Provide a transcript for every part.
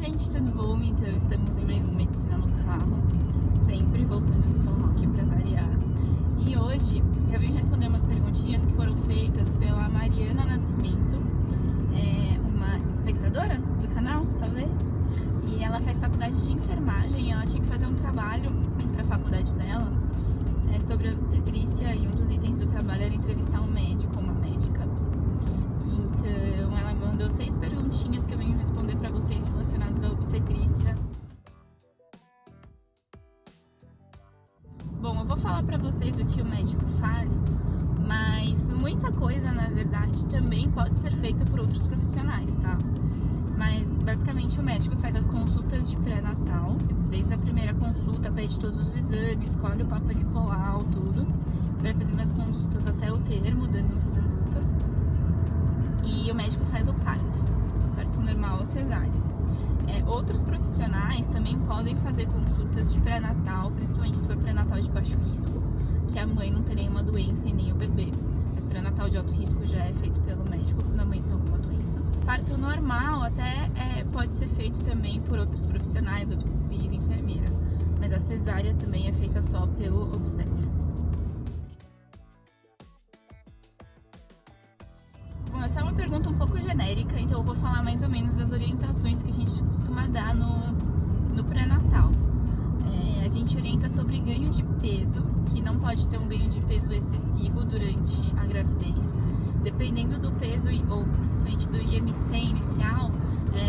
gente, tudo bom? Então estamos em mais um Medicina no Carro, sempre voltando de São Roque para variar. E hoje eu vim responder umas perguntinhas que foram feitas pela Mariana Nascimento, uma espectadora do canal, talvez. E ela faz faculdade de enfermagem e ela tinha que fazer um trabalho para a faculdade dela sobre obstetrícia, e um dos itens do trabalho era entrevistar um médico ou uma médica. Então ela mandou 6 perguntinhas que eu venho responder para vocês relacionadas à obstetrícia. Bom, eu vou falar para vocês o que o médico faz, mas muita coisa, na verdade, também pode ser feita por outros profissionais, tá? Mas basicamente o médico faz as consultas de pré-natal, desde a primeira consulta, pede todos os exames, escolhe o Papa Nicolau, tudo, vai fazendo as consultas até o termo, dando as condutas. E o médico faz o parto normal ou cesárea. Outros profissionais também podem fazer consultas de pré-natal, principalmente se for pré-natal de baixo risco, que a mãe não tem nenhuma doença e nem o bebê. Mas pré-natal de alto risco já é feito pelo médico quando a mãe tem alguma doença. Parto normal até pode ser feito também por outros profissionais, obstetriz, enfermeira. Mas a cesárea também é feita só pelo obstetra. Bom, essa é uma pergunta um pouco genérica, então eu vou falar mais ou menos das orientações que a gente costuma dar no pré-natal. A gente orienta sobre ganho de peso, que não pode ter um ganho de peso excessivo durante a gravidez. Dependendo do peso, ou principalmente do IMC inicial,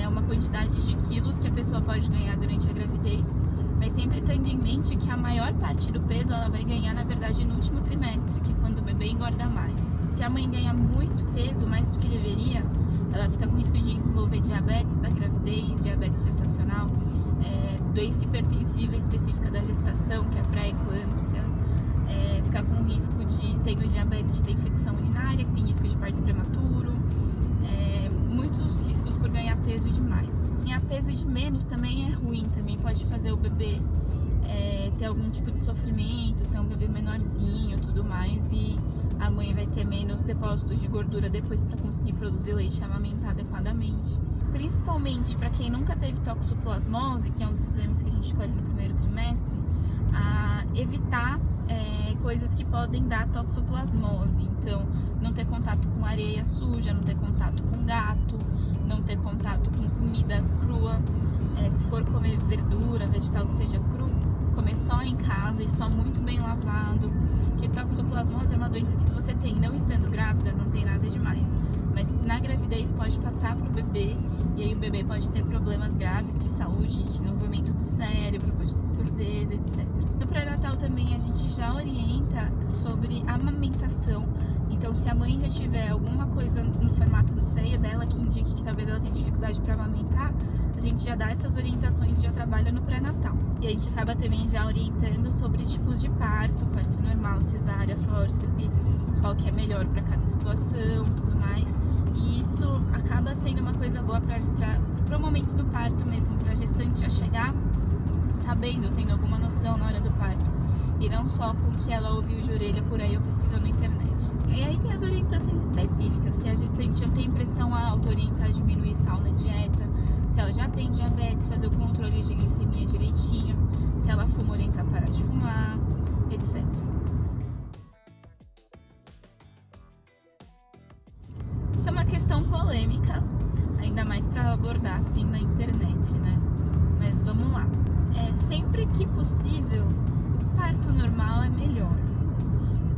uma quantidade de quilos que a pessoa pode ganhar durante a gravidez, mas sempre tendo em mente que a maior parte do peso ela vai ganhar, na verdade, no último trimestre, que é quando o bebê engorda mais. Se a mãe ganha muito peso, mais do que deveria, ela fica com risco de desenvolver diabetes da gravidez, diabetes gestacional, doença hipertensiva específica da gestação, que é a pré-eclâmpsia, ficar com risco de, tendo diabetes, de ter infecção urinária, que tem risco de parto prematuro, muitos riscos por ganhar peso demais. Ganhar peso de menos também é ruim, também pode fazer o bebê ter algum tipo de sofrimento, ser um bebê menorzinho, tudo mais, e a mãe vai ter menos depósitos de gordura depois para conseguir produzir leite e amamentar adequadamente. Principalmente para quem nunca teve toxoplasmose, que é um dos exames que a gente escolhe no primeiro trimestre, evitar coisas que podem dar toxoplasmose. Então, não ter contato com areia suja, não ter contato com gato, não ter contato com comida crua. Se for comer verdura, vegetal que seja cru, comer só em casa e só muito bem lavado. Que toxoplasmose é uma doença que, se você tem não estando grávida, não tem nada demais, mas na gravidez pode passar para o bebê, e aí o bebê pode ter problemas graves de saúde, de desenvolvimento do cérebro, pode ter surdez, etc. No pré-natal também a gente já orienta sobre amamentação. Então, se a mãe já tiver alguma coisa no formato do seio dela que indique que talvez ela tenha dificuldade para amamentar, a gente já dá essas orientações e já trabalha no pré-natal. E a gente acaba também já orientando sobre tipos de parto normal, cesárea, fórceps, qual que é melhor para cada situação, tudo mais. E isso acaba sendo uma coisa boa para o momento do parto mesmo, para a gestante já chegar sabendo, tendo alguma noção na hora do parto. E não só com o que ela ouviu de orelha por aí ou pesquisou na internet. E aí tem as orientações específicas. Se a gestante já tem pressão alta, orientar a diminuir sal na dieta. Se ela já tem diabetes, fazer o controle de glicemia direitinho. Se ela fuma, orientar a parar de fumar, etc. Isso é uma questão polêmica, ainda mais para abordar assim na internet, né? Mas vamos lá. Sempre que possível, o parto normal é melhor,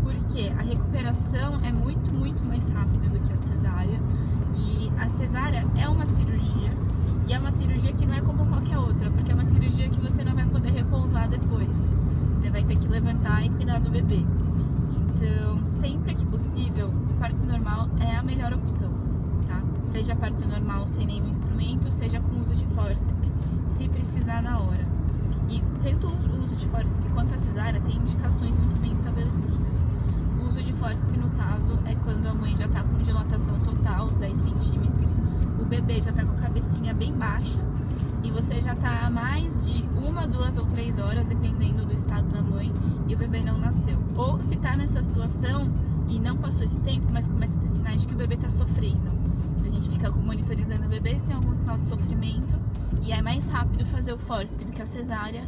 porque a recuperação é muito, muito mais rápida do que a cesárea, e a cesárea é uma cirurgia, e é uma cirurgia que não é como qualquer outra, porque é uma cirurgia que você não vai poder repousar depois, você vai ter que levantar e cuidar do bebê. Então, sempre que possível, o parto normal é a melhor opção, tá? Seja parto normal sem nenhum instrumento, seja com uso de fórceps, se precisar na hora. E tanto o uso de fórceps quanto a cesárea tem indicações muito bem estabelecidas. O uso de fórceps, no caso, é quando a mãe já está com dilatação total, os 10 centímetros, o bebê já está com a cabecinha bem baixa e você já está há mais de 1, 2 ou 3 horas, dependendo do estado da mãe, e o bebê não nasceu. Ou se está nessa situação e não passou esse tempo, mas começa a ter sinais de que o bebê está sofrendo. A gente fica monitorizando o bebê, se tem algum sinal de sofrimento, e E é mais rápido fazer o fórceps do que a cesárea,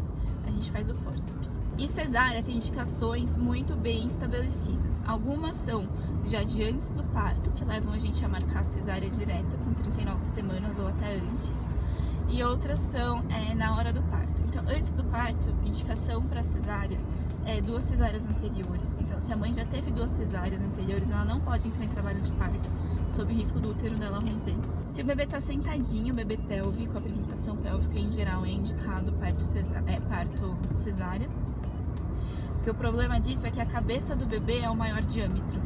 a gente faz o fórceps. E cesárea tem indicações muito bem estabelecidas. Algumas são já de antes do parto, que levam a gente a marcar a cesárea direta com 39 semanas ou até antes. E outras são na hora do parto. Então, antes do parto, indicação para cesárea é 2 cesáreas anteriores. Então, se a mãe já teve 2 cesáreas anteriores, ela não pode entrar em trabalho de parto, sob o risco do útero dela romper. Se o bebê está sentadinho, o bebê pélvico, a apresentação pélvica em geral é indicado parto cesárea. Porque o problema disso é que a cabeça do bebê é o maior diâmetro.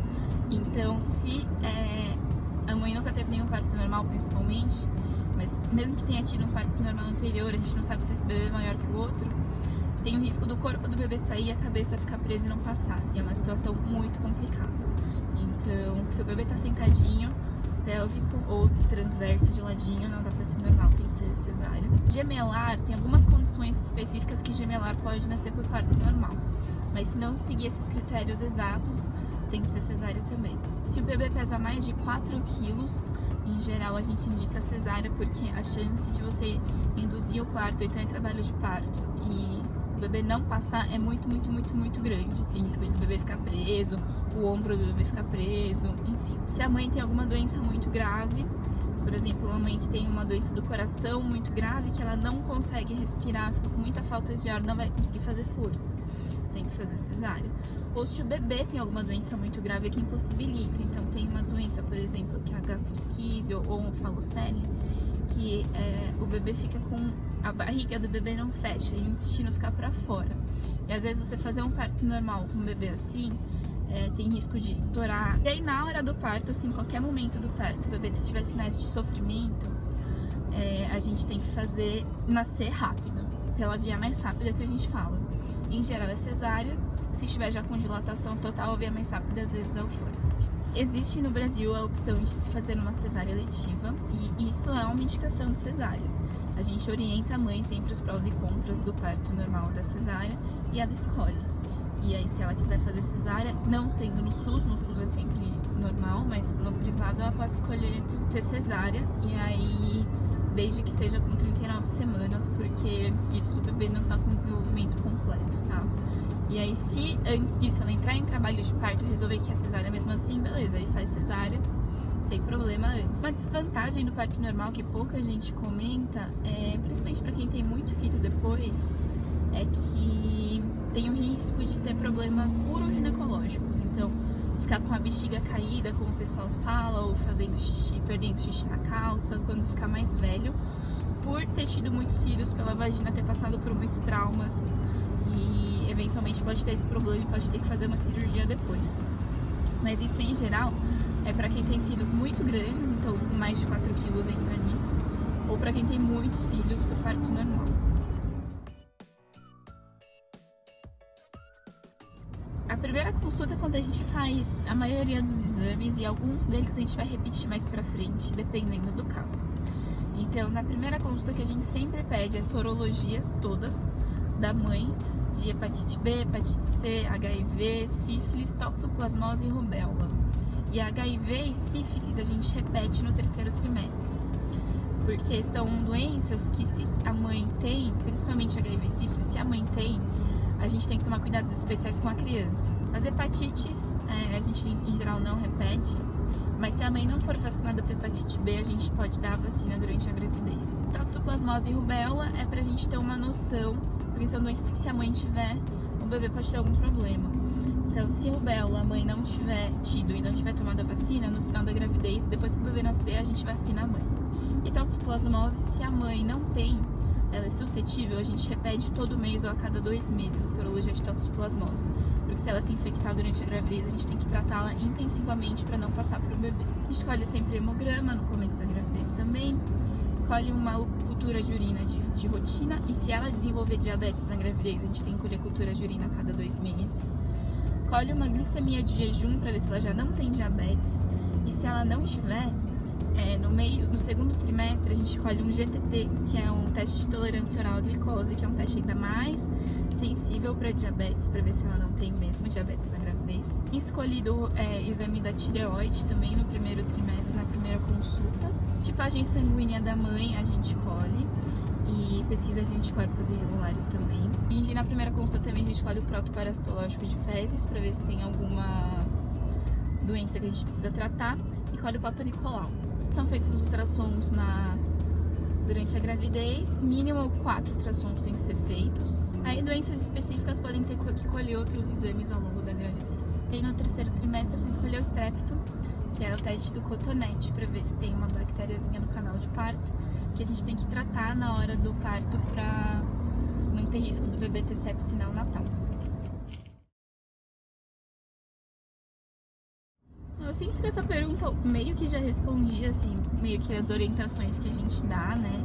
Então, se a mãe nunca teve nenhum parto normal, principalmente, mas mesmo que tenha tido um parto normal anterior, a gente não sabe se esse bebê é maior que o outro, tem o risco do corpo do bebê sair e a cabeça ficar presa e não passar. E é uma situação muito complicada. Então, se o bebê tá sentadinho, pélvico ou transverso de ladinho, não dá pra ser normal, tem que ser cesárea. Gemelar, tem algumas condições específicas que gemelar pode nascer por parto normal. Mas se não seguir esses critérios exatos, tem que ser cesárea também. Se o bebê pesa mais de 4 quilos, em geral a gente indica cesárea, porque a chance de você induzir o parto, entrar em trabalho de parto e o bebê não passar é muito grande. Tem risco de o bebê ficar preso, o ombro do bebê ficar preso, enfim. Se a mãe tem alguma doença muito grave, por exemplo, uma mãe que tem uma doença do coração muito grave, que ela não consegue respirar, fica com muita falta de ar, não vai conseguir fazer força, tem que fazer cesárea. Ou se o bebê tem alguma doença muito grave que impossibilita, então tem uma doença, por exemplo, que é a gastrosquise ou um falocele, que o bebê fica com... a barriga do bebê não fecha e o intestino fica pra fora. E às vezes você fazer um parto normal com um bebê assim, tem risco de estourar. E aí na hora do parto, assim, qualquer momento do parto, o bebê tiver sinais de sofrimento, a gente tem que fazer nascer rápido, pela via mais rápida que a gente fala. Em geral é cesárea, se estiver já com dilatação total, a via mais rápida às vezes é o fórceps. Existe no Brasil a opção de se fazer uma cesárea letiva e isso é uma indicação de cesárea. A gente orienta a mãe sempre os prós e contras do parto normal da cesárea e ela escolhe. E aí se ela quiser fazer cesárea, não sendo no SUS é sempre normal, mas no privado ela pode escolher ter cesárea e aí desde que seja com 39 semanas, porque antes disso o bebê não tá com desenvolvimento completo, tá? E aí se antes disso ela entrar em trabalho de parto e resolver que é cesárea mesmo assim, beleza, aí faz cesárea sem problema antes. Uma desvantagem do parto normal que pouca gente comenta, principalmente para quem tem muito filho depois, é que tem o risco de ter problemas uroginecológicos, então ficar com a bexiga caída, como o pessoal fala, ou fazendo xixi, perdendo xixi na calça, quando ficar mais velho, por ter tido muitos filhos, pela vagina ter passado por muitos traumas e eventualmente pode ter esse problema e pode ter que fazer uma cirurgia depois. Mas isso em geral é para quem tem filhos muito grandes, então mais de 4 quilos entra nisso, ou para quem tem muitos filhos por parto normal. A primeira consulta é quando a gente faz a maioria dos exames e alguns deles a gente vai repetir mais pra frente, dependendo do caso. Então, na primeira consulta que a gente sempre pede é sorologias todas da mãe, de hepatite B, hepatite C, HIV, sífilis, toxoplasmose e rubéola. E HIV e sífilis a gente repete no 3º trimestre, porque são doenças que se a mãe tem, principalmente HIV e sífilis, se a mãe tem, a gente tem que tomar cuidados especiais com a criança. As hepatites, a gente em geral não repete, mas se a mãe não for vacinada para hepatite B, a gente pode dar a vacina durante a gravidez. Toxoplasmose e rubéola é pra gente ter uma noção, porque são doenças que se a mãe tiver, o bebê pode ter algum problema. Então, se rubéola a mãe não tiver tido e não tiver tomado a vacina, no final da gravidez, depois que o bebê nascer, a gente vacina a mãe. E toxoplasmose, se a mãe não tem, ela é suscetível, a gente repete todo mês ou a cada 2 meses a sorologia de toxoplasmose. Porque se ela se infectar durante a gravidez, a gente tem que tratá-la intensivamente para não passar para o bebê. A gente colhe sempre hemograma no começo da gravidez também. Colhe uma cultura de urina de rotina. E se ela desenvolver diabetes na gravidez, a gente tem que colher cultura de urina a cada 2 meses. Colhe uma glicemia de jejum para ver se ela já não tem diabetes. E se ela não tiver, no 2º trimestre a gente colhe um GTT, que é um teste de tolerância oral à glicose, que é um teste ainda mais sensível para diabetes, para ver se ela não tem mesmo diabetes na gravidez. Escolhido exame da tireoide também no 1º trimestre, na primeira consulta. Tipagem sanguínea da mãe a gente colhe. pesquisa de anticorpos irregulares também. E na primeira consulta também a gente escolhe o protoparasitológico de fezes para ver se tem alguma doença que a gente precisa tratar, e colhe o Papa Nicolau. São feitos os ultrassons durante a gravidez, mínimo 4 ultrassons têm que ser feitos. Aí doenças específicas podem ter que colher outros exames ao longo da gravidez. E no terceiro trimestre tem que colher o estrepto, que é o teste do cotonete, para ver se tem uma bactériazinha no canal de parto, que a gente tem que tratar na hora do parto para não ter risco do bebê ter sepse neonatal. Eu sinto que essa pergunta meio que já respondi, assim, meio que as orientações que a gente dá, né?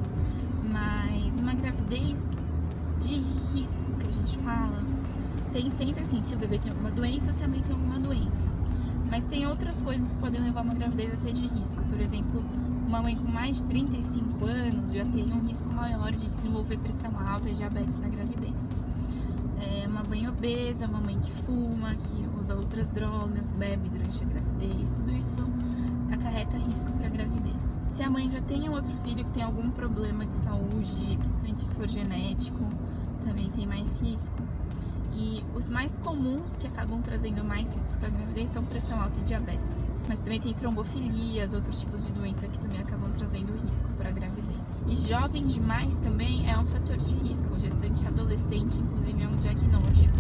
Mas uma gravidez de risco que a gente fala, tem sempre assim, se o bebê tem alguma doença ou se a mãe tem alguma doença. Mas tem outras coisas que podem levar uma gravidez a ser de risco. Por exemplo, uma mãe com mais de 35 anos já tem um risco maior de desenvolver pressão alta e diabetes na gravidez. Uma mãe obesa, uma mãe que fuma, que usa outras drogas, bebe durante a gravidez, tudo isso acarreta risco para a gravidez. Se a mãe já tem outro filho que tem algum problema de saúde, principalmente se for genético, também tem mais risco. E os mais comuns que acabam trazendo mais risco para a gravidez são pressão alta e diabetes. Mas também tem trombofilias, outros tipos de doença que também acabam trazendo risco para a gravidez. E jovem demais também é um fator de risco. Gestante adolescente, inclusive, é um diagnóstico.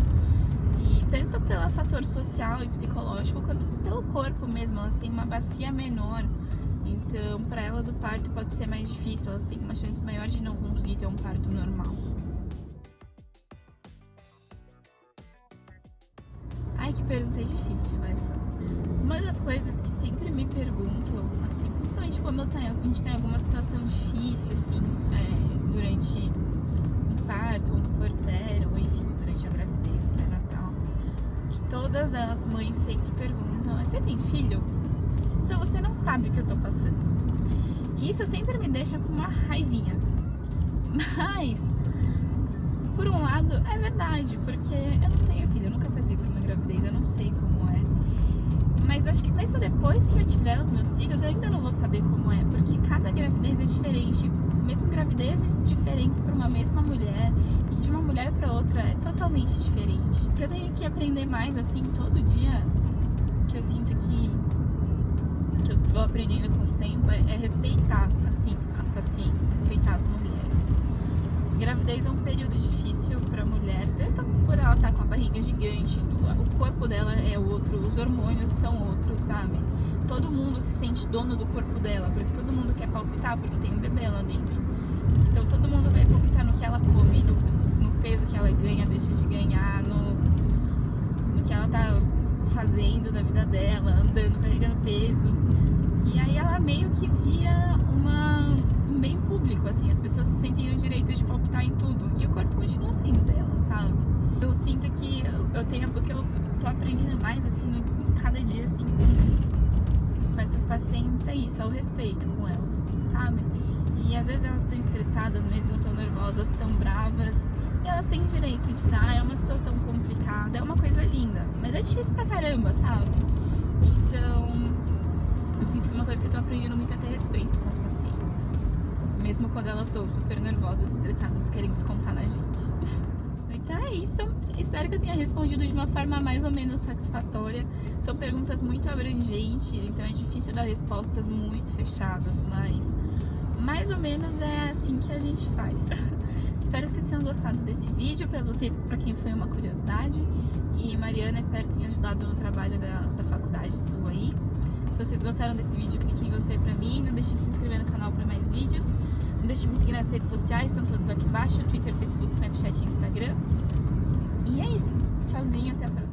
E tanto pelo fator social e psicológico, quanto pelo corpo mesmo. Elas têm uma bacia menor. Então, para elas o parto pode ser mais difícil. Elas têm uma chance maior de não conseguir ter um parto normal. Ai, que pergunta difícil essa. Uma das coisas que sempre me perguntam, assim, principalmente quando a gente tem alguma situação difícil, assim, durante um parto, ou no puerpério, ou enfim, durante a gravidez, pré-natal, que todas as mães sempre perguntam: você tem filho? Então você não sabe o que eu tô passando. E isso sempre me deixa com uma raivinha. Mas, por um lado, é verdade, porque eu não tenho filho, eu nunca passei por uma gravidez, eu não sei como é. Mas acho que mesmo depois que eu tiver os meus filhos, eu ainda não vou saber como é, porque cada gravidez é diferente, mesmo gravidezes diferentes para uma mesma mulher, e de uma mulher para outra é totalmente diferente. O que eu tenho que aprender mais, assim, todo dia, que eu sinto que eu vou aprendendo com o tempo, é respeitar, assim, as pacientes, respeitar as mulheres. Gravidez é um período difícil para a mulher, tanto por ela estar com a barriga gigante, o corpo dela é outro, os hormônios são outros, sabe? Todo mundo se sente dono do corpo dela, porque todo mundo quer palpitar, porque tem um bebê lá dentro. Então todo mundo vai palpitar no que ela come, no peso que ela ganha, deixa de ganhar, no que ela tá fazendo da vida dela, andando, carregando peso. E aí ela meio que vira um bem público, assim, as pessoas se sentem o direito de palpitar em tudo, e o corpo continua sendo dela, sabe? Eu sinto que porque eu tô aprendendo mais, assim, cada dia, assim, com essas pacientes, é isso, é o respeito com elas, sabe? E às vezes elas estão estressadas mesmo, estão nervosas, estão bravas, e elas têm o direito de estar, é uma situação complicada, é uma coisa linda, mas é difícil pra caramba, sabe? Então, eu sinto que uma coisa que eu tô aprendendo muito é ter respeito com as pacientes, assim. Mesmo quando elas estão super nervosas, estressadas e querem descontar na gente. Então é isso. Espero que eu tenha respondido de uma forma mais ou menos satisfatória. São perguntas muito abrangentes, então é difícil dar respostas muito fechadas, mas mais ou menos é assim que a gente faz. Espero que vocês tenham gostado desse vídeo. Para vocês, para quem foi uma curiosidade. E Mariana, espero que tenha ajudado no trabalho da faculdade sua aí. Se vocês gostaram desse vídeo, clique em gostei pra mim. Não deixem de se inscrever no canal para mais vídeos. Não deixem de me seguir nas redes sociais, estão todos aqui embaixo: Twitter, Facebook, Snapchat e Instagram. E é isso. Tchauzinho, até a próxima.